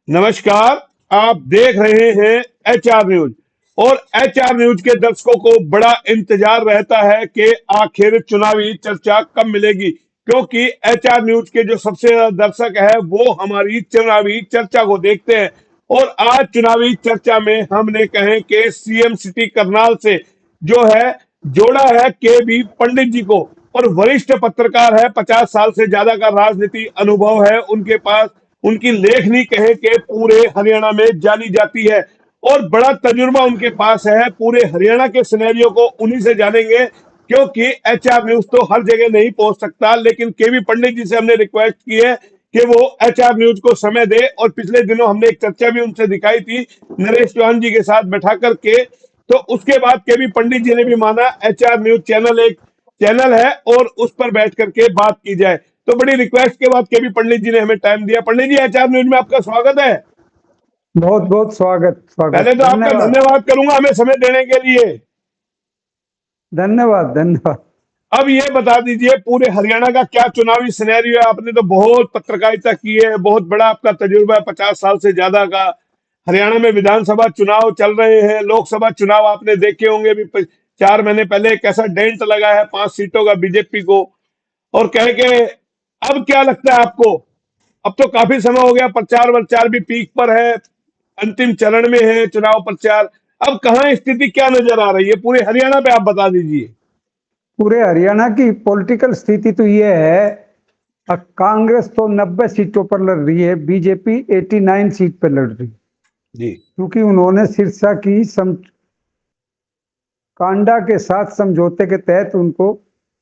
नमस्कार। आप देख रहे हैं एचआर न्यूज। और एचआर न्यूज के दर्शकों को बड़ा इंतजार रहता है कि आखिर चुनावी चर्चा कब मिलेगी, क्योंकि एचआर न्यूज के जो सबसे ज्यादा दर्शक है वो हमारी चुनावी चर्चा को देखते हैं। और आज चुनावी चर्चा में हमने कहें कि सीएम सिटी करनाल से जो है जोड़ा है के बी पंडित जी को। और वरिष्ठ पत्रकार है, 50 साल से ज्यादा का राजनीति अनुभव है उनके पास। उनकी लेखनी कहे कि पूरे हरियाणा में जानी जाती है और बड़ा तजुर्बा उनके पास है। पूरे हरियाणा के सिनेरियो को उन्हीं से जानेंगे, क्योंकि एचआर न्यूज तो हर जगह नहीं पहुंच सकता। लेकिन केवी पंडित जी से हमने रिक्वेस्ट की है कि वो एचआर न्यूज को समय दे। और पिछले दिनों हमने एक चर्चा भी उनसे दिखाई थी नरेश चौहान जी के साथ बैठा करके। तो उसके बाद केवी पंडित जी ने भी माना एचआर न्यूज चैनल एक चैनल है और उस पर बैठ करके बात की जाए। तो बड़ी रिक्वेस्ट के बाद केवी पंडित जी ने हमें टाइम दिया। पंडित जी, एचआर न्यूज में आपका स्वागत है। बहुत बहुत स्वागत पहले स्वागत। तो आपका धन्यवाद धन्यवाद करूंगा हमें समय देने के लिए। धन्यवाद धन्यवाद। अब ये बता दीजिए, पूरे हरियाणा का क्या चुनावी सिनेरियो है। आपने तो बहुत पत्रकारिता की है, बहुत बड़ा आपका तजुर्बा है, 50 साल से ज्यादा का। हरियाणा में विधानसभा चुनाव चल रहे हैं, लोकसभा चुनाव आपने देखे होंगे भी। 4 महीने पहले कैसा डेंट लगा है 5 सीटों का बीजेपी को। और कह के अब क्या लगता है आपको? अब तो काफी समय हो गया, प्रचार प्रचार भी पीक पर है, अंतिम चरण में है चुनाव प्रचार। अब कहाँ स्थिति क्या नजर आ रही है पूरे हरियाणा पे, आप बता दीजिए। पूरे हरियाणा की पॉलिटिकल स्थिति तो ये है, कांग्रेस तो 90 सीटों पर लड़ रही है, बीजेपी 89 सीट पर लड़ रही है। जी। क्योंकि उन्होंने सिरसा की कांडा के साथ समझौते के तहत उनको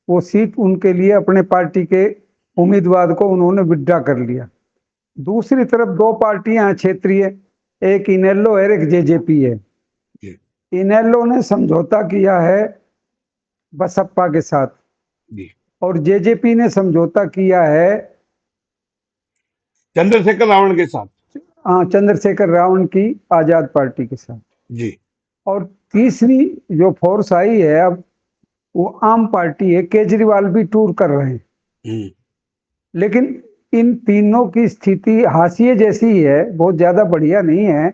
वो सीट उनके लिए अपने पार्टी के उम्मीदवार को उन्होंने विड्रा कर लिया। दूसरी तरफ दो पार्टियां हैं क्षेत्रीय, एक इनेलो है, एक जेजेपी है। जी। इनेलो ने समझौता किया है बसपा के साथ जी। और जेजेपी ने समझौता किया है चंद्रशेखर रावण के साथ। चंद्रशेखर रावण की आजाद पार्टी के साथ। जी। और तीसरी जो फोर्स आई है अब, वो आम पार्टी है। केजरीवाल भी टूर कर रहे हैं, हम्म। लेकिन इन तीनों की स्थिति हाशिए जैसी ही है, बहुत ज्यादा बढ़िया नहीं है।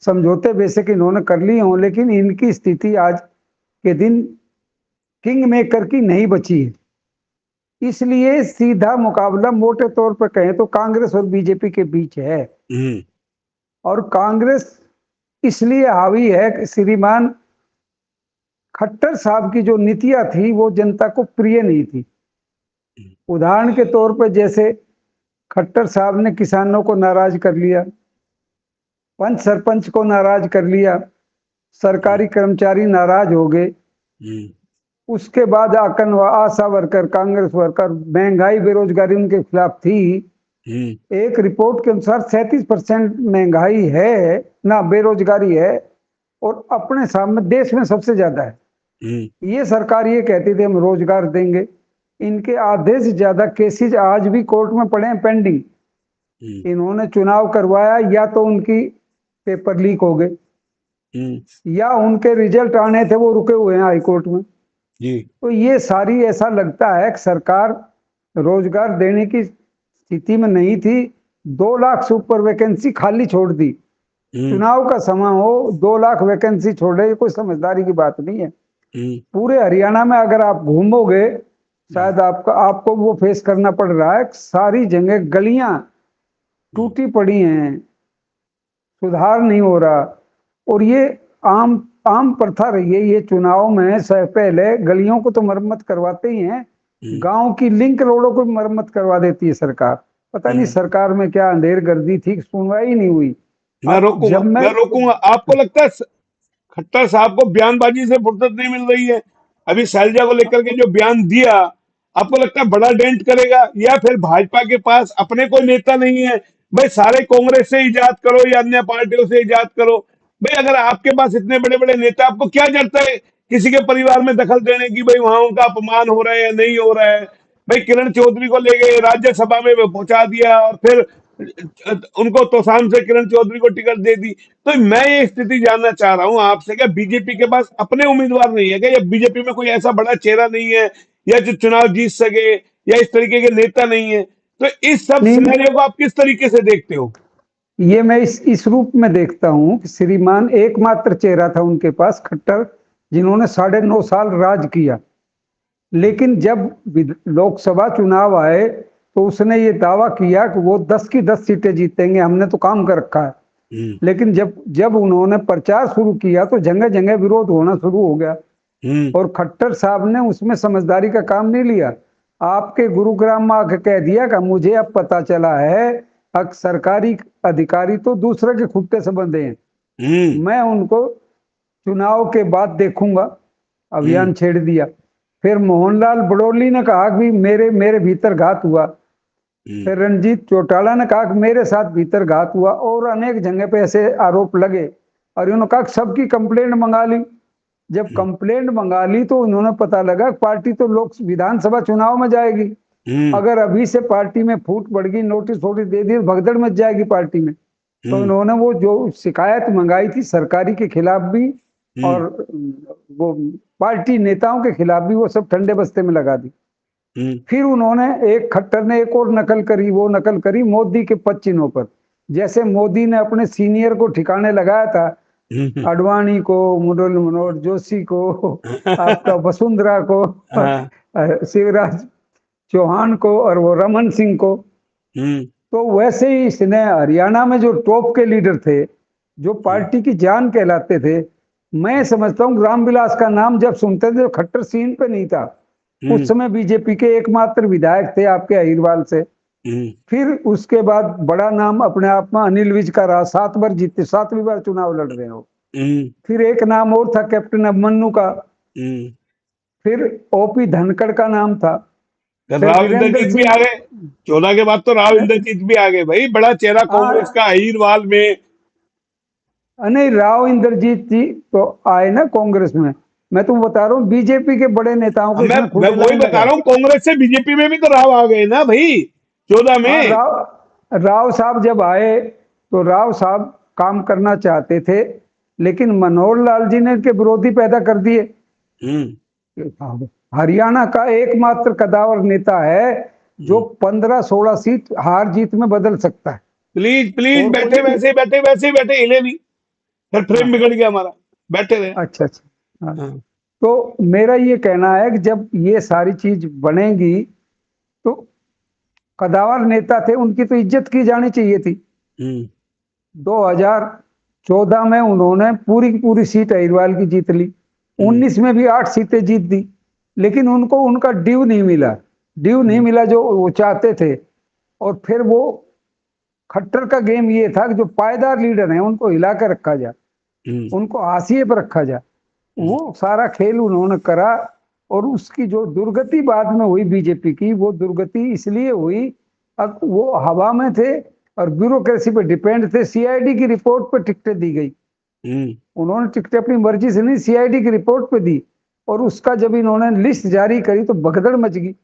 समझौते बेशक इन्होंने कर लिए हों, लेकिन इनकी स्थिति आज के दिन किंग मेकर की नहीं बची है। इसलिए सीधा मुकाबला मोटे तौर पर कहें तो कांग्रेस और बीजेपी के बीच है। हम्म। और कांग्रेस इसलिए हावी है कि श्रीमान खट्टर साहब की जो नीतियां थी वो जनता को प्रिय नहीं थी। उदाहरण के तौर पर जैसे खट्टर साहब ने किसानों को नाराज कर लिया, पंच सरपंच को नाराज कर लिया, सरकारी कर्मचारी नाराज हो गए। उसके बाद आशा वर्कर, कांग्रेस वर्कर, महंगाई बेरोजगारी उनके खिलाफ थी। एक रिपोर्ट के अनुसार 37% महंगाई है ना, बेरोजगारी है, और अपने सामने देश में सबसे ज्यादा है। ये सरकार ये कहती थी हम रोजगार देंगे। इनके आधे से ज्यादा केसेस आज भी कोर्ट में पड़े हैं पेंडिंग। इन्होंने चुनाव करवाया, या तो उनकी पेपर लीक हो गए, या उनके रिजल्ट आने थे वो रुके हुए हैं हाई कोर्ट में। जी। तो ये सारी ऐसा लगता है कि सरकार रोजगार देने की स्थिति में नहीं थी। 2 लाख से ऊपर वैकेंसी खाली छोड़ दी। चुनाव का समय हो 2 लाख वैकेंसी छोड़े, ये कोई समझदारी की बात नहीं है। पूरे हरियाणा में अगर आप घूमोगे, शायद आपको वो फेस करना पड़ रहा है। सारी जगह गलियां टूटी पड़ी हैं, सुधार नहीं हो रहा। और ये आम आम प्रथा रही है। ये चुनाव में से पहले गलियों को तो मरम्मत करवाते ही हैं, गांव की लिंक रोडों को मरम्मत करवा देती है सरकार। पता नहीं सरकार में क्या अंधेर गर्दी थी, सुनवाई नहीं हुई। मैं रोकूंगा, मैं रोकूंगा। आपको लगता है खट्टर साहब को बयानबाजी से फुर्सत नहीं मिल रही है? अभी शैलजा को लेकर के जो बयान दिया, आपको लगता है बड़ा डेंट करेगा? या फिर भाजपा के पास अपने कोई नेता नहीं है? भाई सारे कांग्रेस से इजाद करो या अन्य पार्टियों से इजाद करो। भाई अगर आपके पास इतने बड़े बड़े नेता, आपको क्या जरूरत है किसी के परिवार में दखल देने की? भाई वहां उनका अपमान हो रहा है या नहीं हो रहा है? भाई किरण चौधरी को ले गए राज्यसभा में पहुंचा दिया और फिर उनको तोशाम से किरण चौधरी को टिकट दे दी। तो मैं ये स्थिति जानना चाह रहा हूं आपसे, क्या बीजेपी के पास अपने उम्मीदवार नहीं है क्या, या बीजेपी में कोई ऐसा बड़ा चेहरा नहीं है या जो चुनाव जीत सके, या इस तरीके के नेता नहीं है? तो इस सब नहीं, सिनेरियो को आप किस तरीके से देखते हो? ये मैं इस रूप में देखता हूं कि श्रीमान एकमात्र चेहरा था उनके पास, खट्टर, जिन्होंने 9.5 साल राज किया। लेकिन जब लोकसभा चुनाव आए तो उसने ये दावा किया कि वो 10 की 10 सीटें जीतेंगे, हमने तो काम कर रखा है। लेकिन जब जब उन्होंने प्रचार शुरू किया तो जगह जगह विरोध होना शुरू हो गया, और खट्टर साहब ने उसमें समझदारी का काम नहीं लिया। आपके गुरुग्राम में आके कह दिया कि मुझे अब पता चला है कि सरकारी अधिकारी तो दूसरे के खुट्टे से बंधे हैं, मैं उनको चुनाव के बाद देखूंगा। अभियान छेड़ दिया। फिर मोहनलाल बड़ौली ने कहा कि मेरे मेरे भीतर घात हुआ। फिर रंजीत चौटाला ने कहा कि मेरे साथ भीतर घात हुआ, और अनेक जगह पे ऐसे आरोप लगे। और उन्होंने कहा कि सबकी कंप्लेंट मंगा ली। जब कंप्लेंट मंगा ली तो उन्होंने पता लगा पार्टी तो लोक विधानसभा चुनाव में जाएगी। अगर अभी से पार्टी में फूट पड़ गई, नोटिस वोटिस दे दी, भगदड़ मच जाएगी पार्टी में। तो उन्होंने वो जो शिकायत मंगाई थी सरकारी के खिलाफ भी और वो पार्टी नेताओं के खिलाफ भी, वो सब ठंडे बस्ते में लगा दी। फिर उन्होंने एक खट्टर ने एक और नकल करी, वो नकल करी मोदी के पद चिन्हों पर। जैसे मोदी ने अपने सीनियर को ठिकाने लगाया था, अडवाणी को, मुरली मनोहर जोशी को, आपका वसुंधरा को, शिवराज चौहान को, और वो रमन सिंह को। तो वैसे ही इसने हरियाणा में जो टॉप के लीडर थे, जो पार्टी की जान कहलाते थे, मैं समझता हूँ रामविलास का नाम जब सुनते थे, खट्टर सीन पे नहीं था। उस समय बीजेपी के एकमात्र विधायक थे आपके अहिरवाल से। फिर उसके बाद बड़ा नाम अपने आप में अनिल विज का रहा, 7 बार जीते, 7वीं बार चुनाव लड़ रहे हो। फिर एक नाम और था कैप्टन अभिमन्यु का। फिर ओपी धनखड़ का नाम था। राव इंद्रजीत भी आ गए 14 के बाद, तो राव इंद्रजीत भी आ गए भाई, बड़ा चेहरा कांग्रेस का अहिरवाल में। नहीं, राव इंद्रजीत जी तो आए ना कांग्रेस में। मैं तुम बता रहा हूँ बीजेपी के बड़े नेताओं को मैं वही बता रहा हूँ, कांग्रेस से बीजेपी में भी तो राव आ गए ना भाई 14 हाँ, में। राव साहब जब आए तो राव साहब काम करना चाहते थे, लेकिन मनोहर लाल जी ने इनके विरोधी पैदा कर दिए। हरियाणा का एकमात्र कदावर नेता है जो 15-16 सीट हार जीत में बदल सकता है। प्लीज प्लीज बैठे वैसे बैठे हिले नहीं, फिर फ्रेम बिगड़ गया हमारा, बैठे रहे। अच्छा अच्छा। तो मेरा ये कहना है कि जब ये सारी चीज बनेगी तो कदावर नेता थे, उनकी तो इज्जत की जानी चाहिए थी। 2014 में उन्होंने पूरी की पूरी सीट अहिरवाल की जीत ली, 19 में भी 8 सीटें जीत दी, लेकिन उनको उनका ड्यू नहीं मिला जो वो चाहते थे। और फिर वो खट्टर का गेम ये था कि जो पायदार लीडर हैं उनको हिला कर रखा जाए, उनको हाशिए पर रखा जाए। वो सारा खेल उन्होंने करा, और उसकी जो दुर्गति बाद में हुई बीजेपी की, वो दुर्गति इसलिए हुई अब वो हवा में थे और ब्यूरोक्रेसी पे डिपेंड थे। सीआईडी की रिपोर्ट पे टिकटें दी गई, उन्होंने टिकटें अपनी मर्जी से नहीं, सीआईडी की रिपोर्ट पे दी। और उसका जब इन्होंने लिस्ट जारी करी तो भगदड़ मच गई,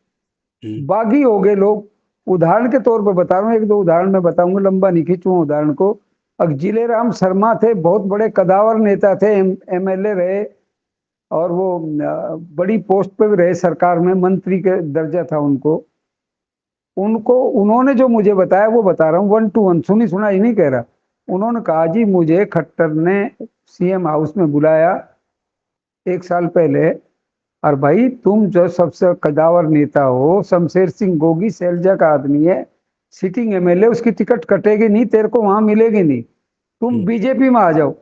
बागी हो गए लोग। उदाहरण के तौर पर बता रहा हूँ, 1-2 उदाहरण मैं बताऊंगा, लंबा नहीं खींचूंगा उदाहरण को। जिले राम शर्मा थे, बहुत बड़े कदावर नेता थे, एमएलए रहे, और वो बड़ी पोस्ट पे भी रहे सरकार में, मंत्री के दर्जा था उनको। उन्होंने जो मुझे बताया वो बता रहा हूँ, 1 to 1, सुनी सुना ही नहीं कह रहा। उन्होंने कहा जी मुझे खट्टर ने सीएम हाउस में बुलाया 1 साल पहले, और भाई तुम जो सबसे कदावर नेता हो, शमशेर सिंह गोगी शैलजा का आदमी है, सिटिंग एमएलए, उसकी टिकट कटेगी नहीं, तेरे को वहां मिलेगी नहीं, तुम बीजेपी में आ जाओ।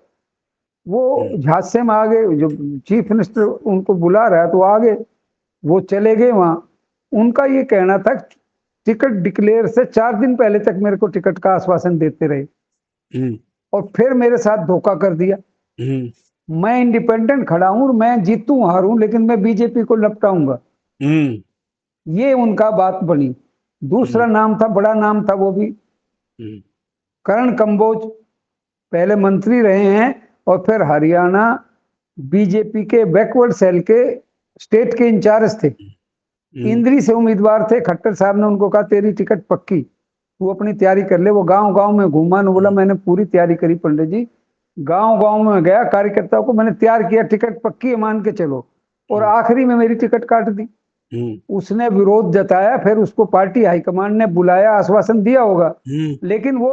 वो झांसे में आ गए, जो चीफ मिनिस्टर उनको बुला रहा है तो आ गए, वो चले गए वहां। उनका ये कहना था टिकट डिक्लेयर से 4 दिन पहले तक मेरे को टिकट का आश्वासन देते रहे, और फिर मेरे साथ धोखा कर दिया। मैं इंडिपेंडेंट खड़ा हूं, मैं जीतूं हारूं, लेकिन मैं बीजेपी को लपटाऊंगा, ये उनका बात बनी। दूसरा नाम था, बड़ा नाम था वो भी, करण कंबोज, पहले मंत्री रहे हैं और फिर हरियाणा बीजेपी के बैकवर्ड सेल के स्टेट के इंचार्ज थे। इंद्री से उम्मीदवार थे, खट्टर साहब ने उनको कहा तेरी टिकट पक्की, तू अपनी तैयारी कर ले। वो गांव गांव में घूमा, ने बोला मैंने पूरी तैयारी करी पंडित जी, गांव गांव में गया, कार्यकर्ताओं को मैंने तैयार किया, टिकट पक्की है मान के चलो, और आखिरी में मेरी टिकट काट दी। उसने विरोध जताया, फिर उसको पार्टी हाईकमांड ने बुलाया, आश्वासन दिया होगा, लेकिन वो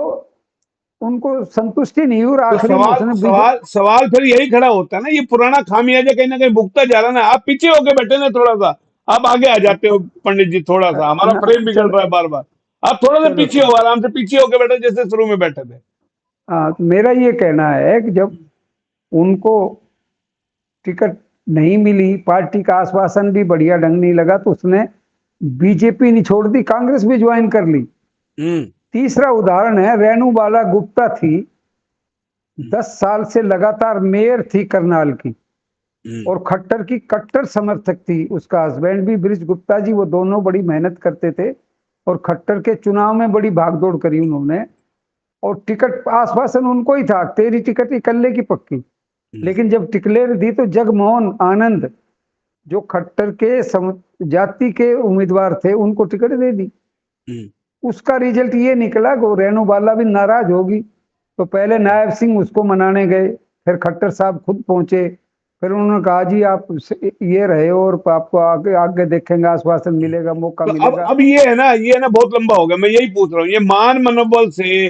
उनको संतुष्टि नहीं हुई और तो आखिरी में सवाल उसने सवाल सवाल फिर यही खड़ा होता है ना, ये पुराना खामियाजा कहीं ना कहीं भुगता जा रहा है ना। आप पीछे होके बैठे ना थोड़ा सा, आप आगे आ जाते हो पंडित जी, थोड़ा सा हमारा फ्रेम बिगड़ चलो रहा है बार बार। आप थोड़ा सा चलो पीछे हो, आराम से पीछे होके बैठे जैसे शुरू में बैठे थे। हाँ, मेरा ये कहना है कि जब उनको टिकट नहीं मिली, पार्टी का आश्वासन भी बढ़िया ढंग नहीं लगा, तो उसने बीजेपी नहीं छोड़ दी, कांग्रेस भी ज्वाइन कर ली। हम्म। तीसरा उदाहरण है, रेणुबाला गुप्ता थी, 10 साल से लगातार मेयर थी करनाल की, हम्म। और खट्टर की कट्टर समर्थक थी। उसका हस्बैंड भी ब्रिज गुप्ता जी, वो दोनों बड़ी मेहनत करते थे, और खट्टर के चुनाव में बड़ी भागदौड़ करी उन्होंने, और टिकट आश्वासन उनको ही था, तेरी टिकट इकल्ले की पक्की। लेकिन जब टिकलेर दी तो जगमोहन आनंद, जो खट्टर के जाति के उम्मीदवार थे, उनको टिकट दे दी। हम्म। उसका रिजल्ट ये निकला कि रेणुबाला भी नाराज होगी, तो पहले नायब सिंह उसको मनाने गए, फिर खट्टर साहब खुद पहुंचे, फिर उन्होंने कहा जी आप ये रहे हो और आपको आगे आगे देखेंगे, आश्वासन मिलेगा, मौका तो अब मिलेगा। अब ये है ना बहुत लंबा हो गया, मैं यही पूछ रहा हूँ, ये मान मनोबल से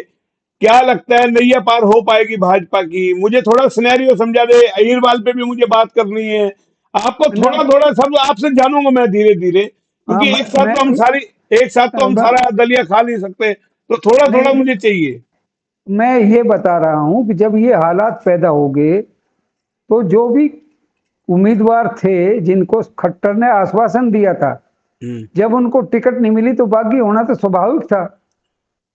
क्या लगता है नैया पार हो पाएगी भाजपा की? मुझे थोड़ा सिनेरियो समझा दे, अहिरवाल पे भी मुझे बात करनी है। आपको ना, थोड़ा थोड़ा सब आपसे जानूंगा मैं धीरे धीरे, हाँ, क्योंकि एक साथ तो हम मैं सारा दलिया खा नहीं सकते, तो थोड़ा थोड़ा नहीं, मुझे चाहिए। मैं ये बता रहा हूं कि जब ये हालात पैदा हो गए, तो जो भी उम्मीदवार थे जिनको खट्टर ने आश्वासन दिया था, हम्म। जब उनको टिकट नहीं मिली तो बागी होना तो स्वाभाविक था।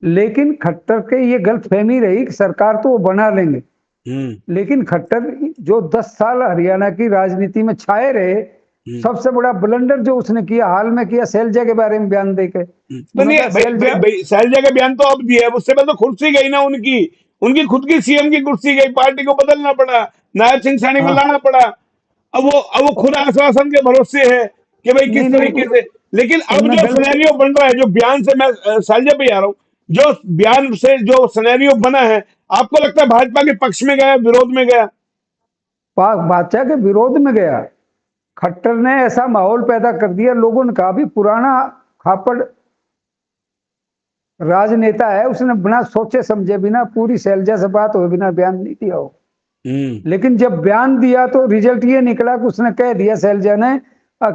लेकिन खट्टर के ये गलतफहमी रही कि सरकार तो वो बना लेंगे, हम्म। लेकिन खट्टर जो 10 साल हरियाणा की राजनीति में छाए रहे, हम्म। सबसे बड़ा ब्लंडर जो उसने किया हाल में किया, शैलजा के बारे में बयान देके, तो उन्होंने नहीं कहा भाई, भाई, शैलजा। भाई शैलजा का बयान तो अब दिया है, उससे पहले तो कुर्सी गई ना उनकी, उनकी खुद की सीएम की कुर्सी गई, पार्टी को बदलना पड़ा, नायब सिंह सैनी को हाँ, लाना पड़ा। अब वो खुद आश्वासन के भरोसे है कि भाई किस नहीं नहीं, तरीके से। लेकिन अब उनने जो गलत, सिनेरियो बन रहा है, जो बयान से मैं शैलजा पे आ रहा हूँ, जो बयान से जो सिनेरियो बना है, आपको लगता है भाजपा के पक्ष में गया, विरोध में गया? बादशाह के विरोध में गया। खट्टर ने ऐसा माहौल पैदा कर दिया, लोगों ने कहा भी पुराना खापड़ राजनेता है, उसने बिना सोचे समझे, बिना पूरी शैलजा से बात हुए बिना बयान नहीं दिया हो। हम्म। लेकिन जब बयान दिया तो रिजल्ट ये निकला कि उसने कह दिया शैलजा ने,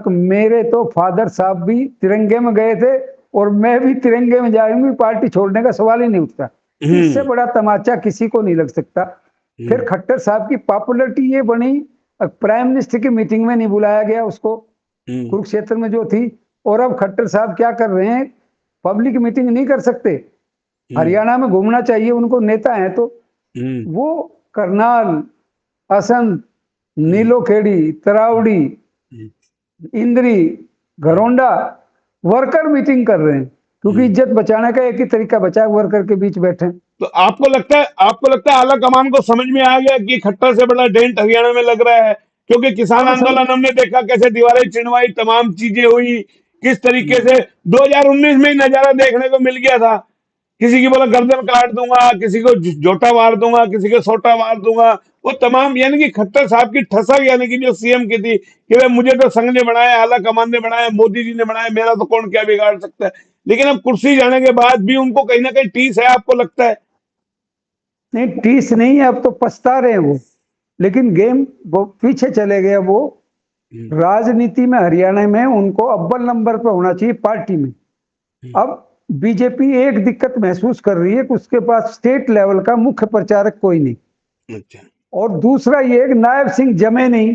मेरे तो फादर साहब भी तिरंगे में गए थे और मैं भी तिरंगे में जाऊंगी, पार्टी छोड़ने का सवाल ही नहीं उठता। इससे हम्म। बड़ा तमाचा किसी को नहीं लग सकता। फिर हम्म। खट्टर साहब की पॉपुलरिटी ये बनी, प्राइम मिनिस्टर की मीटिंग में नहीं बुलाया गया उसको, हम्म। कुरुक्षेत्र में जो थी। और अब खट्टर साहब क्या कर रहे हैं, पब्लिक मीटिंग नहीं कर सकते, हम्म। हरियाणा में घूमना चाहिए उनको, नेता हैं तो। हम्म। वो करनाल, असंध, हम्म। नीलोखेड़ी, तरावड़ी, हम्म। इंद्री, घरौंडा वर्कर मीटिंग कर रहे हैं, क्योंकि हम्म। इज्जत बचाने का एक ही तरीका बचा है, वर्कर के बीच बैठे। तो आपको लगता है आला कमान को समझ में आ गया कि खट्टर से बड़ा डेंट हरियाणा में लग रहा है? क्योंकि किसान अब सम, आंदोलन हमने देखा, कैसे दीवारें चिनवाई, तमाम चीजें हुई, किस तरीके से 2019 में ही नजारा देखने को मिल गया था। किसी की बोला गर्दन काट दूंगा, किसी को जोटा मार दूंगा, किसी को सोटा मार दूंगा। वो तमाम, यानी कि खट्टर साहब की ठसक, यानी कि जो सीएम की थी कि भाई मुझे तो संघ ने बनाया, आला कमान ने बनाया, मोदी जी ने बनाया, मेरा तो कौन क्या बिगाड़ सकता है। लेकिन अब कुर्सी जाने के बाद भी उनको कहीं ना कहीं टीस है, आपको लगता है? नहीं, टीस नहीं है, अब तो पछता रहे हैं वो। लेकिन गेम वो पीछे चले गए वो। हम्म। राजनीति में हरियाणा में उनको अव्वल नंबर पर होना चाहिए पार्टी में। हम्म। अब बीजेपी एक दिक्कत महसूस कर रही है कि उसके पास स्टेट लेवल का मुख्य प्रचारक कोई नहीं, अच्छा। और दूसरा ये कि नायब सिंह जमे नहीं,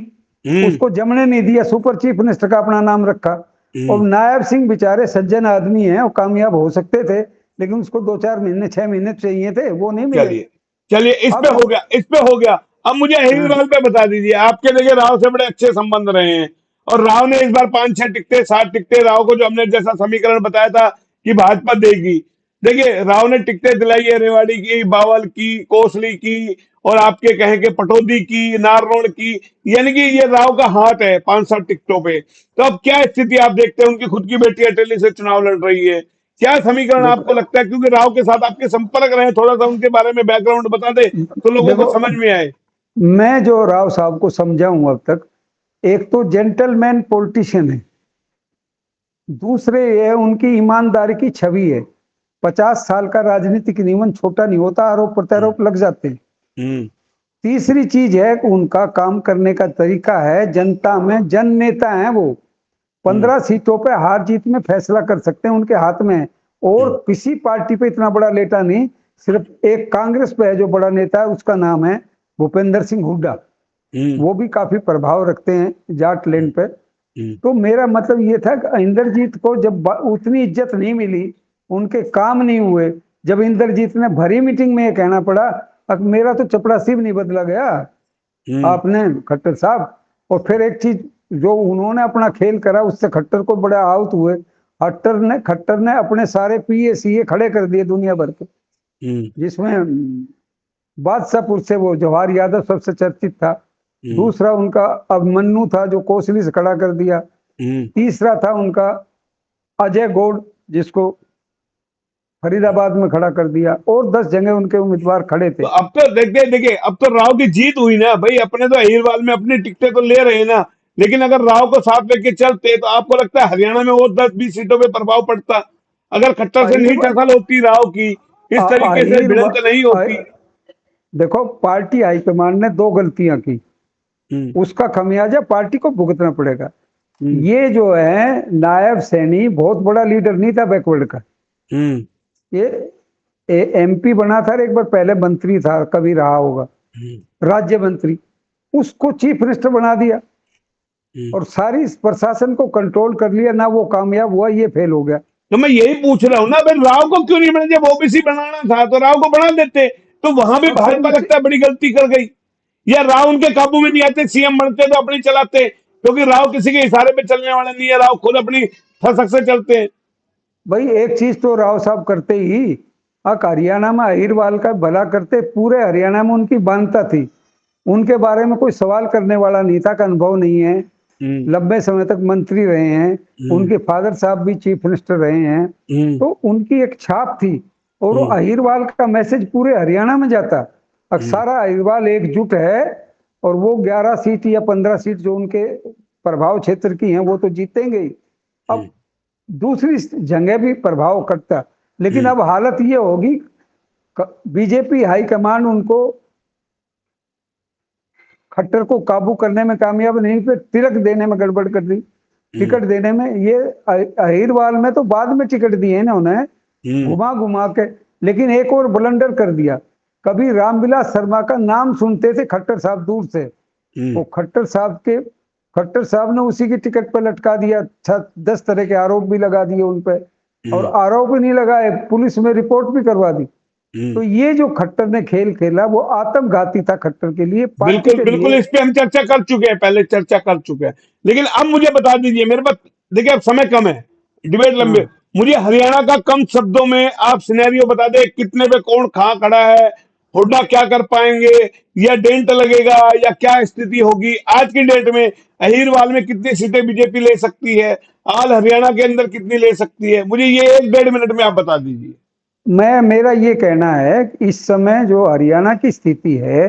हम्म। उसको जमने नहीं दिया, सुपर चीफ मिनिस्टर का अपना नाम रखा। और हम्म। नायब सिंह बेचारे सज्जन आदमी हैं, वो कामयाब हो सकते थे, लेकिन उसको 2-4 महीने 6 महीने चाहिए थे, वो नहीं मिले। चलिए, चलिए, इस पे अब हो गया, इस पे हो गया। अब मुझे हाँ, अहिरवाल पे बता दीजिए, आपके देखिए राव से बड़े अच्छे संबंध रहे हैं, और राव ने इस बार 5-6 टिकटे, 7 टिकटे राव को, जो हमने जैसा समीकरण बताया था कि भाजपा देगी, देखिए राव ने टिकटें दिलाई है, रेवाड़ी की, बावल की, कोसली की, और आपके कहें कि पटौदी की, नारनौल की। यानी कि ये राव का हाथ है 5-7 टिकटों पे। तो अब क्या स्थिति आप देखते हैं? उनकी खुद की बेटी अटेली से चुनाव लड़ रही है, क्या समीकरण आपको देखो लगता है? क्योंकि राव के साथ आपके संपर्क रहे, थोड़ा सा उनके बारे में बैकग्राउंड बता दे तो लोगों को देखो, समझ में आए। मैं जो राव साहब को समझा हूं अब तक, एक तो जेंटलमैन पॉलिटिशियन है, दूसरे ये उनकी ईमानदारी की छवि है। 50 साल का राजनीतिक जीवन छोटा नहीं होता, आरोप प्रत्यारोप लग जाते हैं। हम्म, तीसरी चीज है कि उनका काम करने का तरीका है, जनता में जन नेता हैं वो। 15 सीटों पे हार जीत में फैसला कर सकते हैं, उनके हाथ में है। और किसी पार्टी पे इतना बड़ा नेता नहीं, सिर्फ एक कांग्रेस पे है जो बड़ा नेता है, उसका नाम है भूपेंद्र सिंह हुड्डा। वो भी काफी प्रभाव रखते हैं जाट लैंड पे। तो मेरा मतलब ये था कि इंद्रजीत को जब उतनी इज्जत नहीं मिली, उनके काम नहीं हुए, जब इंद्रजीत ने भरी मीटिंग में ये कहना पड़ा, अब मेरा तो चपड़ासी भी नहीं बदला गया आपने खट्टर साहब। और फिर एक चीज, जो उन्होंने अपना खेल करा उससे खट्टर को बड़ा आहत हुए। खट्टर ने अपने सारे पीए खड़े कर दिए दुनिया भर के, जिसमें बादशाहपुर से वो जवाहर यादव सबसे चर्चित था। दूसरा उनका अभिमन्यु था जो कोसली से खड़ा कर दिया। तीसरा था उनका अजय गौड़, जिसको फरीदाबाद में खड़ा कर दिया। और 10 जगह उनके उम्मीदवार खड़े थे। तो अब तो देखिए देखिए, अब तो राव की जीत हुई ना भाई, अपने तो अहिरवाल में अपनी टिकटें तो ले रहे हैं ना। लेकिन अगर राव को साथ लेके चलते तो आपको लगता है हरियाणा में वो 10-20 सीटों पे प्रभाव पड़ता? अगर खट्टर से नहीं अहिर टसल होती राव की, इस तरीके से अहिर भिड़ंत नहीं होती। देखो, पार्टी हाईकमान ने 2 गलतियां की, हम्म, उसका खमियाजा पार्टी को भुगतना पड़ेगा। हम्म, ये जो है नायब सैनी बहुत बड़ा लीडर नहीं था बैकवर्ड का। हम्म, ये एमपी बना था और एक बार पहले मंत्री था, कभी रहा होगा राज्य मंत्री, उसको चीफ मिनिस्टर बना दिया और सारी प्रशासन को कंट्रोल कर लिया ना। वो कामयाब हुआ, ये फेल हो गया। तो मैं यही पूछ रहा हूँ ना भाई, राव को क्यों नहीं बना? जब ओबीसी बनाना था तो राव को बना देते। तो वहां भी अब भाजपा लगता है बड़ी गलती कर गई। या राव उनके काबू में नहीं आते, सीएम बनते तो अपनी चलाते, क्योंकि राव किसी के इशारे पे चलने वाले नहीं है, राव खुद अपनी फसक से चलते हैं। भाई एक चीज तो राव साहब करते ही, हरियाणा में अहिरवाल का भला करते, पूरे हरियाणा में उनकी मान्यता थी। उनके बारे में कोई सवाल करने वाला नहीं था, का अनुभव नहीं है, लंबे समय तक मंत्री रहे हैं, उनके फादर साहब भी चीफ मिनिस्टर रहे हैं, तो उनकी एक छाप थी। और वो अहिरवाल का मैसेज पूरे हरियाणा में जाता। अब सारा अहिरवाल एकजुट है और वो 11 सीट या 15 सीट जो उनके प्रभाव क्षेत्र की हैं वो तो जीतेंगे ही। अब दूसरी जगह भी प्रभाव करता, लेकिन अब हालत ये होगी, बीजेपी हाईकमान उनको खट्टर को काबू करने में कामयाब नहीं, फिर तिलक देने में गड़बड़ कर दी, टिकट देने में। ये अहिरवाल में तो बाद में टिकट दिए ना उन्हें घुमा घुमा के। लेकिन एक और ब्लंडर कर दिया, कभी रामविलास शर्मा का नाम सुनते थे खट्टर साहब दूर से, वो खट्टर साहब ने उसी की टिकट पर लटका दिया। 10 तरह के आरोप भी लगा दिए उन पे, और आरोप ही नहीं लगाए, पुलिस में रिपोर्ट भी करवा दी। तो ये जो खट्टर ने खेल खेला वो आत्मघाती था खट्टर के लिए, पार्टी बिल्कुल के बिल्कुल, लिए। इस पे हम चर्चा कर चुके हैं, पहले चर्चा कर चुके हैं। लेकिन अब मुझे बता दीजिए, मेरे पास देखिए अब समय कम है, डिबेट लंबे, हाँ, मुझे हरियाणा का कम शब्दों में आप सिनेरियो बता दें, कितने पे कौन कहां खड़ा है, हुड्डा क्या कर पाएंगे, या डेंट लगेगा, या क्या स्थिति होगी आज की डेट में? अहिरवाल में कितनी सीटें बीजेपी ले सकती है, आल हरियाणा के अंदर कितनी ले सकती है, मुझे ये 1-1.5 मिनट में आप बता दीजिए। मेरा ये कहना है कि इस समय जो हरियाणा की स्थिति है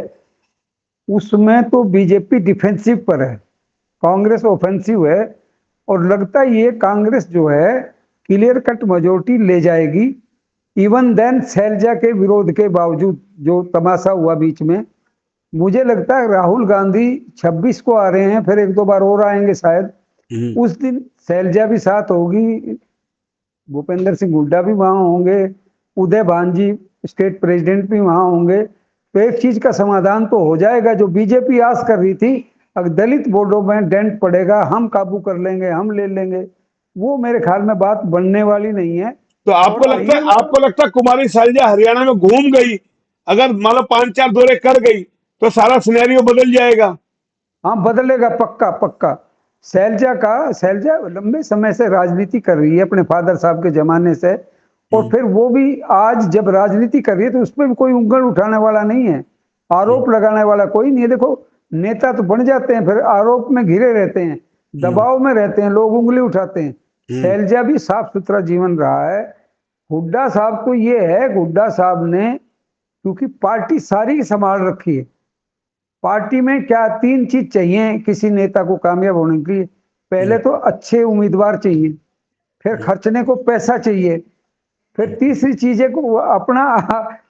उसमें तो बीजेपी डिफेंसिव पर है, कांग्रेस ऑफेंसिव है। और लगता ही ये कांग्रेस जो है क्लियर कट मेजोरिटी ले जाएगी। इवन देन शैलजा के विरोध के बावजूद जो तमाशा हुआ बीच में, मुझे लगता है राहुल गांधी 26 को आ रहे हैं, फिर 1-2 बार और आएंगे शायद। उस दिन शैलजा भी साथ होगी, भूपेंद्र सिंह हुड्डा भी वहां होंगे, उदय भान जी स्टेट प्रेसिडेंट भी वहां होंगे। तो एक चीज का समाधान तो हो जाएगा, जो बीजेपी आस कर रही थी अगर दलित बोर्डों में डेंट पड़ेगा, हम काबू कर लेंगे, हम ले लेंगे, वो मेरे ख्याल में बात बनने वाली नहीं है। तो और आपको लगता है कुमारी शैलजा हरियाणा में घूम गई, अगर मान लो 5-4 दौरे कर गई, तो सारा सिनेरियो बदल जाएगा? हाँ, बदलेगा, पक्का पक्का। शैलजा लंबे समय से राजनीति कर रही है अपने फादर साहब के जमाने से, और फिर वो भी आज जब राजनीति कर रही है तो उसमें भी कोई उंगल उठाने वाला नहीं है, आरोप लगाने वाला कोई नहीं है। देखो, नेता तो बन जाते हैं फिर आरोप में घिरे रहते हैं, दबाव में रहते हैं, लोग उंगली उठाते हैं। शैलजा भी साफ सुथरा जीवन रहा है। हुड्डा साहब को ये है, हुड्डा साहब ने क्योंकि पार्टी सारी संभाल रखी है। पार्टी में क्या 3 चीज चाहिए किसी नेता को कामयाब होने के लिए? पहले तो अच्छे उम्मीदवार चाहिए, फिर खर्चने को पैसा चाहिए, फिर तीसरी चीज है कि वो अपना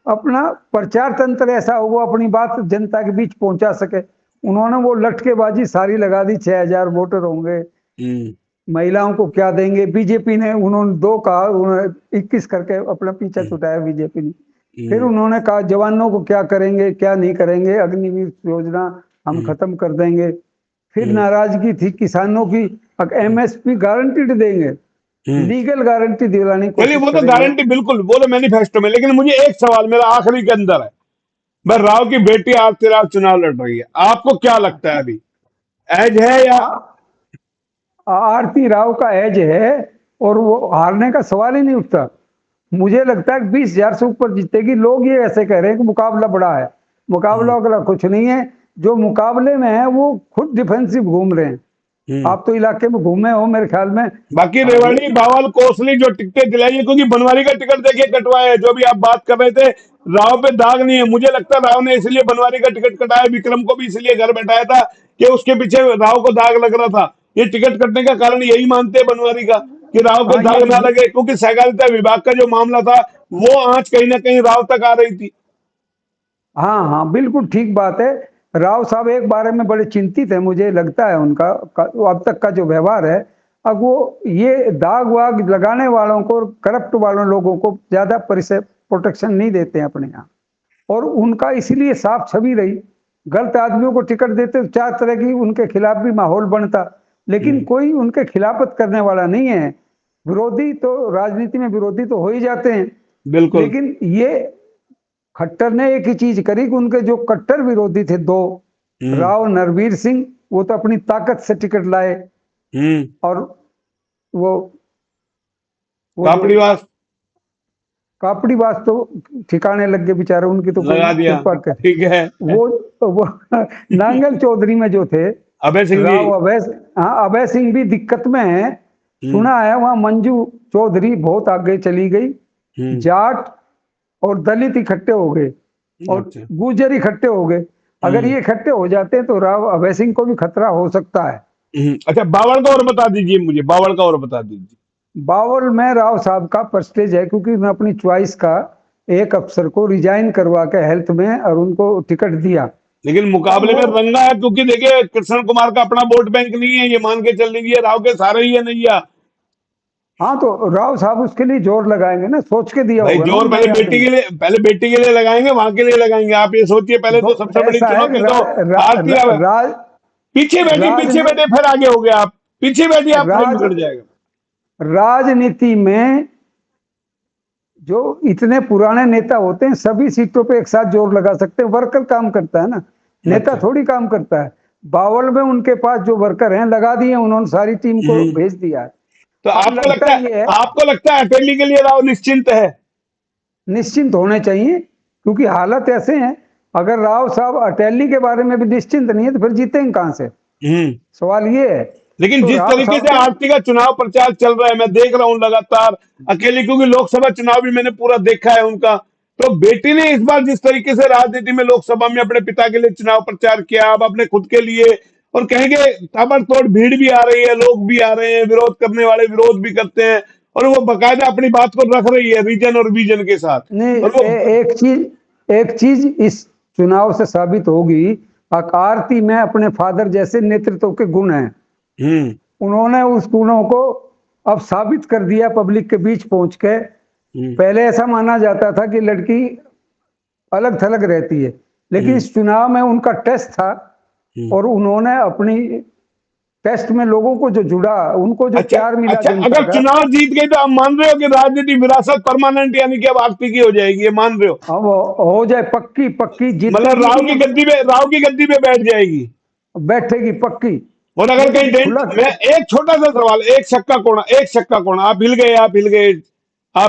अपना प्रचार तंत्र ऐसा हो, वो अपनी बात जनता के बीच पहुंचा सके। उन्होंने वो लटकेबाजी सारी लगा दी, 6,000 वोटर होंगे, महिलाओं को क्या देंगे। बीजेपी ने, उन्होंने 2 कहा, उन्होंने 21 करके अपना पीछा छुटाया बीजेपी ने। फिर उन्होंने कहा जवानों को क्या करेंगे, क्या नहीं करेंगे, अग्निवीर योजना हम खत्म कर देंगे। फिर नाराजगी थी किसानों की, एमएसपी गारंटीड देंगे, लीगल गारंटी दिलाने की चलिए कोशिश वो तो करेंगे। गारंटी बिल्कुल, वो तो मैनिफेस्टो में। लेकिन मुझे एक सवाल मेरा आखिरी के अंदर है। मैं राव की बेटी आरती राव चुनाव लड़ रही है, आपको क्या लगता है अभी एज है या? आरती राव का एज है और वो हारने का सवाल ही नहीं उठता। मुझे लगता है 20,000 से ऊपर जीतेगी। लोग ये ऐसे कह रहे हैं कि मुकाबला बड़ा है, मुकाबला अगला कुछ नहीं है। जो मुकाबले में है वो खुद डिफेंसिव घूम रहे हैं। आप तो इलाके में घूमे हो मेरे ख्याल में। बाकी रेवाड़ी बावल कोसली जो टिकटें दिलाई है, क्योंकि बनवारी का टिकट देखिए कटवाया है, जो भी आप बात कर रहे थे, राव पे दाग नहीं है। मुझे लगता है राव ने इसलिए बनवारी का टिकट कटाया, विक्रम को भी इसलिए घर बैठाया था कि उसके पीछे राव को दाग लग रहा था। ये टिकट कटने का कारण यही मानते हैं बनवारी का, कि राव पे हाँ दाग ना लगे, क्योंकि सहकारिता विभाग का जो मामला था वो आंच कहीं ना कहीं राव तक आ रही थी। हाँ हाँ, बिल्कुल ठीक बात है। राव साहब एक बारे में बड़े चिंतित है, मुझे लगता है उनका अब तक का जो व्यवहार है। अब वो ये दाग वाग लगाने वालों को, करप्ट वालों लोगों को ज्यादा परिसर प्रोटेक्शन नहीं देते हैं अपने यहाँ, और उनका इसीलिए साफ छवि रही। गलत आदमियों को टिकट देते तो 4 तरह की उनके खिलाफ भी माहौल बनता, लेकिन कोई उनके खिलाफत करने वाला नहीं है। विरोधी तो राजनीति में विरोधी तो हो ही जाते हैं, बिल्कुल। लेकिन ये खट्टर ने एक ही चीज करी कि उनके जो कट्टर विरोधी थे 2, राव नरवीर सिंह, वो तो अपनी ताकत से टिकट लाए, और वो वो जो कापड़ीवास कापड़ीवास तो ठिकाने लग गए बेचारे, उनकी तो कोई लगा दिया, कृपा कर। ठीक है। वो नांगल चौधरी में जो थे, अभय सिंह जी। राव अभय, हाँ अभय सिंह भी दिक्कत में है। सुना है वहां मंजू चौधरी बहुत आगे चली गई, जाट और दलित इकट्ठे हो गए और अच्छा। गुर्जर इकट्ठे हो गए। अगर ये इकट्ठे हो जाते हैं तो राव अभय सिंह को भी खतरा हो सकता है। अच्छा, बावड़ का और बता दीजिए मुझे, बावड़ का और बता दीजिए। बावल में राव साहब का परस्टेज है, क्योंकि उन्होंने अपनी चॉइस का एक अफसर को रिजाइन करवा के हेल्थ में और उनको टिकट दिया। लेकिन मुकाबले में रंगा है, क्योंकि देखिए कृष्ण कुमार का अपना वोट बैंक नहीं है, ये मान के चल लीजिए राव के सारे ही है नैया। हाँ तो राव साहब उसके लिए जोर लगाएंगे ना, सोच के दिया भाई होगा ना जोर मेरे याद में। पहले बेटी के लिए लगाएंगे, वहां के लिए लगाएंगे। आप ये सोचिए, पहले तो सबसे बड़ी ऐसा है कि चुनौती तो आरती राव है। राज राज पीछे बैठे फिर आगे हो गया, आप पीछे बैठिए, आप फिर राज बिगड़ जाएगा। राजनीति में जो इतने पुराने नेता होते हैं सभी सीटों पे एक साथ जोर लगा सकते हैं। वर्कर काम करता है ना, नेता अच्छा। थोड़ी काम करता है। बावल में उनके पास जो वर्कर हैं लगा दिए, उन्होंने सारी टीम को भेज दिया है। तो अब लगता ये है आपको लगता है अटेली के लिए राव निश्चिंत है? निश्चिंत होने चाहिए, क्योंकि हालत ऐसे हैं। अगर राव साहब अटेली के बारे में भी निश्चिंत नहीं है तो फिर जीतेंगे कहां से? सवाल ये है। लेकिन तो जिस राव तरीके साहब से को आरती का चुनाव प्रचार चल रहा है, मैं देख रहा हूं लगातार अकेली, क्योंकि लोकसभा चुनाव भी मैंने पूरा देखा है उनका। तो बेटी ने इस बार जिस तरीके से राजनीति में लोकसभा में अपने पिता के लिए चुनाव प्रचार किया, अब अपने खुद के लिए, और कहेंगे ताबड़तोड़ भीड़ भी आ रही है, लोग भी आ रहे हैं, विरोध करने वाले विरोध भी करते हैं, और वो बाकायदा अपनी बात को रख रही है रीजन और विजन के साथ। नहीं, और वो एक चीज इस चुनाव से साबित होगी। आरती में अपने फादर जैसे नेतृत्व के गुण हैं, उन्होंने उस गुणों को अब साबित कर दिया पब्लिक के बीच पहुंच के। पहले ऐसा माना जाता था कि लड़की अलग थलग रहती है, लेकिन इस चुनाव में उनका टेस्ट था, और उन्होंने अपनी टेस्ट में लोगों को जो जुड़ा, उनको जो अच्छा, प्यार मिला अच्छा, जनता अगर का। चुनाव जीत गए तो आप मान रहे हो कि राजनीति विरासत परमानेंट, यानी कि अब आरती की हो जाएगी, ये मान रहे हो? अब हो जाए, पक्की पक्की मतलब जीतेगी भी, राव की गद्दी पे बैठ जाएगी। बैठेगी पक्की। और अगर कहीं लेकिन खुला मैं एक छोटा सा सवाल, एक छक्का कोना, आप हिल गए, आप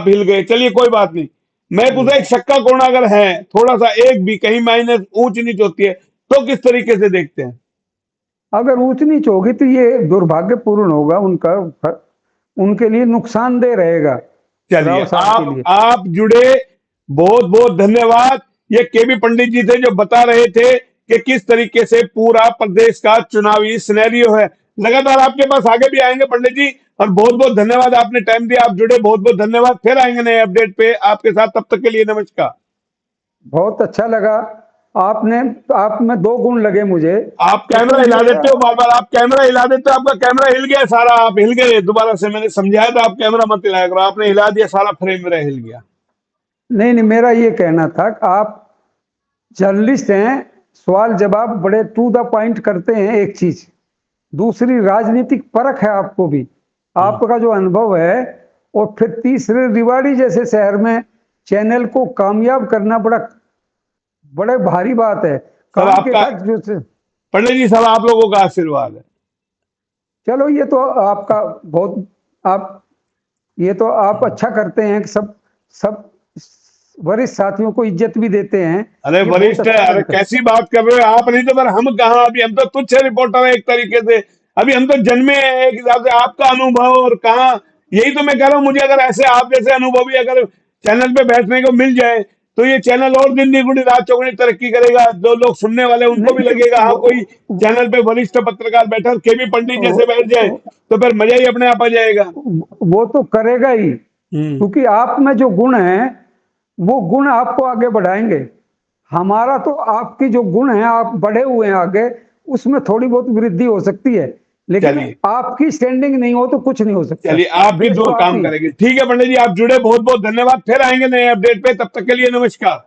हिल गए, चलिए कोई बात नहीं। मैं पूछा, एक छक्का कोना अगर है, थोड़ा सा एक भी कहीं माइनस ऊंच नीच होती है, तो किस तरीके से देखते हैं? अगर ऊंच नीच होगी तो ये दुर्भाग्यपूर्ण होगा उनका, उनके लिए नुकसानदेह रहेगा चलिए, राव साहब के लिए। आप जुड़े, बहुत बहुत धन्यवाद। ये केबी पंडित जी थे जो बता रहे थे कि किस तरीके से पूरा प्रदेश का चुनावी सिनेरियो है। लगातार आपके पास आगे भी आएंगे पंडित जी। और बहुत बहुत धन्यवाद, आपने टाइम दिया, आप जुड़े, बहुत बहुत धन्यवाद। फिर आएंगे नए अपडेट पे आपके साथ, तब तक के लिए नमस्कार। बहुत अच्छा लगा। आपने आप में दो गुण लगे मुझे। आप एक कैमरा तो हिला ये देते हो बार बार, आप कैमरा हिला देते हो, आपका कैमरा हिल गया सारा, आप हिल गए दोबारा से। मैंने समझाया था आप कैमरा मत हिलाया करो, आपने हिला दिया, सारा फ्रेम मेरा हिल गया। नहीं नहीं, मेरा ये कहना था कि आप जर्नलिस्ट हैं, सवाल जवाब बड़े टू द पॉइंट करते हैं, एक चीज। दूसरी राजनीतिक परख है आपको भी, आपका जो अनुभव है। और फिर तीसरे, रिवाड़ी जैसे शहर में चैनल को कामयाब करना बड़ा बड़े भारी बात है। सर काम के आपका, खर्च जो से, पंडित जी सब आप लोगों का आशीर्वाद है। चलो ये तो आपका बहुत, आप ये तो आप अच्छा करते हैं कि सब सब वरिष्ठ साथियों को इज्जत भी देते हैं। अरे ये बहुत वरिष्ठ है, अच्छा अरे करते हैं। कैसी बात कर रहे हो आप, नहीं तो पर हम कहाँ, अभी हम तो तुच्छ रिपोर्टर है एक तरीके से। अभी हम तो जन्मे हैं एक हिसाब से, आपका अनुभव और कहाँ। यही तो मैं कह रहा हूँ, मुझे अगर ऐसे आप जैसे अनुभवी अगर चैनल पे बैठने को मिल जाए, तो ये चैनल और दिन दुगनी रात चौगुनी तरक्की करेगा। जो लोग सुनने वाले हैं, उनको भी नहीं लगेगा हाँ कोई वो, चैनल पे वरिष्ठ पत्रकार बैठा, केबी पंडित जैसे बैठ जाए, वो, तो फिर मजा ही अपने आप आ जाएगा। वो तो करेगा ही, हम्म। क्योंकि आप में जो गुण है वो गुण आपको आगे बढ़ाएंगे। हमारा तो आपकी जो गुण है, आप बढ़े हुए हैं आगे, उसमें थोड़ी बहुत वृद्धि हो सकती है, लेकिन चलिए, आपकी स्टैंडिंग नहीं हो तो कुछ नहीं हो सकता। चलिए आप भी बेस तो दूर आप काम ही हैं। करेंगे। ठीक है पंडित जी, आप जुड़े, बहुत बहुत धन्यवाद। फिर आएंगे नए अपडेट पे, तब तक के लिए नमस्कार।